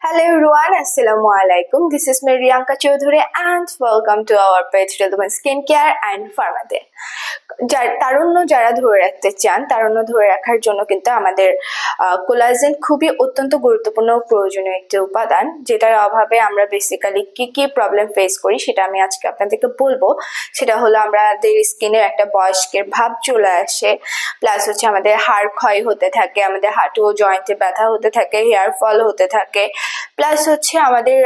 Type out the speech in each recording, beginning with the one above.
Hello everyone, Assalamu alaikum. This is me Riyanka Chaudhary and welcome to our page Relevant Skincare and Pharma. তারুণ্য যারা ধরে রাখতে চান তারুণ্য ধরে রাখার জন্য কিন্তু আমাদের কোলাজেন খুবই অত্যন্ত গুরুত্বপূর্ণ ও প্রয়োজনীয় একটি উপাদান, যেটার অভাবে আমরা বেসিক্যালি কি প্রবলেম ফেস করি সেটা আমি আজকে আপনাদেরকে বলবো। সেটা হলো আমাদের স্কিনের একটা বয়স্কের ভাব চলে আসে, প্লাস হচ্ছে আমাদের হাড় ক্ষয় হতে থাকে, আমাদের হাঁটু ও জয়েন্টে ব্যথা হতে থাকে, হেয়ার ফল হতে থাকে, প্লাস হচ্ছে আমাদের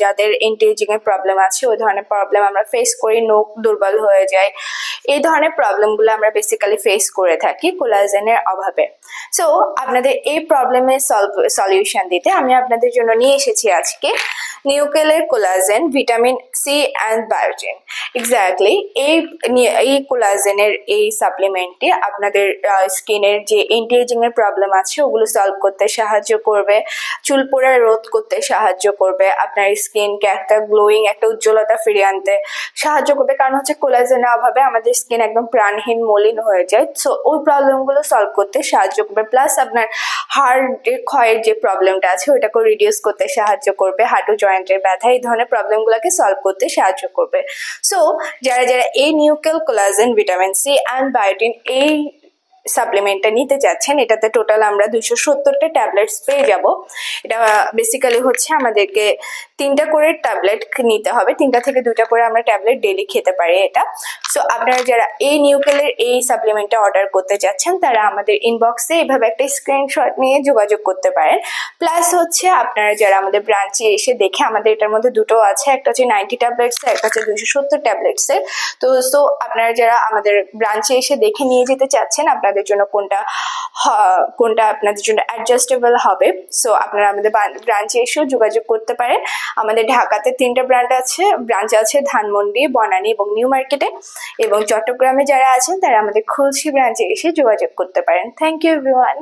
যাদের এন্টিএজিং এর প্রবলেম আছে ওই ধরনের প্রবলেম আমরা ফেস করি, নখ দুর্বল হয়ে যায়। এই ধরনের প্রবলেমগুলো আমরা বেসিক্যালি ফেস করে থাকি কোলাজেনের অভাবে। সো আপনাদের এই প্রবলেমের সলিউশন দিতে আমি আপনাদের জন্য নিয়ে এসেছি আজকে নিউকেলের collagen, vitamin C and biotin. Exactly এই কোলাজেনের এই সাপ্লিমেন্টটি আপনাদের স্কিনের যে এন্টিএজিং এর প্রবলেম আছে ওগুলো সলভ করতে সাহায্য করবে, চুল পড়া রোধ করতে সাহায্য করবে, আপনার স্কিনকে একটা গ্লোয়িং একটা উজ্জ্বলতা ফিরিয়ে আনতে সাহায্য করবে। কারণ হচ্ছে কোলাজেনের অভাবে আমাদের স্কিন একদম প্রাণহীন মলিন হয়ে যায়। সো ওই প্রবলেমগুলো সলভ করতে সাহায্য করবে, প্লাস আপনার হাড়ের ক্ষয়ের যে প্রবলেমটা আছে ওইটাকে রিডিউস করতে সাহায্য করবে, হাঁটু জয়েন্টের ব্যথা এই ধরনের প্রবলেমগুলোকে সলভ করতে সাহায্য করবে। সো যারা এই Nucel collagen vitamin C and biotin এই সাপ্লিমেন্টটা নিতে যাচ্ছেন, এটাতে টোটাল আমরা 270টা ট্যাবলেটস পেয়ে যাব। এটা বেসিক্যালি হচ্ছে আমাদেরকে 3টা করে ট্যাবলেট নিতে হবে, 3টা থেকে 2টা করে আমরা ট্যাবলেট ডেইলি খেতে পারি এটা। সো আপনারা যারা এই নিউকেলের এই সাপ্লিমেন্টটা অর্ডার করতে যাচ্ছেন তারা আমাদের ইনবক্সে এইভাবে একটা স্ক্রিনশট নিয়ে যোগাযোগ করতে পারেন। প্লাস হচ্ছে আপনারা যারা আমাদের ব্রাঞ্চে এসে দেখে, আমাদের এটার মধ্যে দুটো আছে, একটা হচ্ছে 90 ট্যাবলেটস, একটা হচ্ছে 270 ট্যাবলেটসের। সো আপনারা যারা আমাদের ব্রাঞ্চে এসে দেখে নিয়ে যেতে চাচ্ছেন আপনাদের জন্য কোনটা আপনাদের জন্য অ্যাডজাস্টেবল হবে, সো আপনারা আমাদের ব্রাঞ্চে এসেও যোগাযোগ করতে পারেন। আমাদের ঢাকাতে 3টা ব্রাঞ্চ আছে, ধানমন্ডি, বনানী এবং নিউ মার্কেটে, এবং চট্টগ্রামে যারা আছেন তারা আমাদের খুলশী ব্রাঞ্চে এসে যোগাযোগ করতে পারেন। Thank you everyone.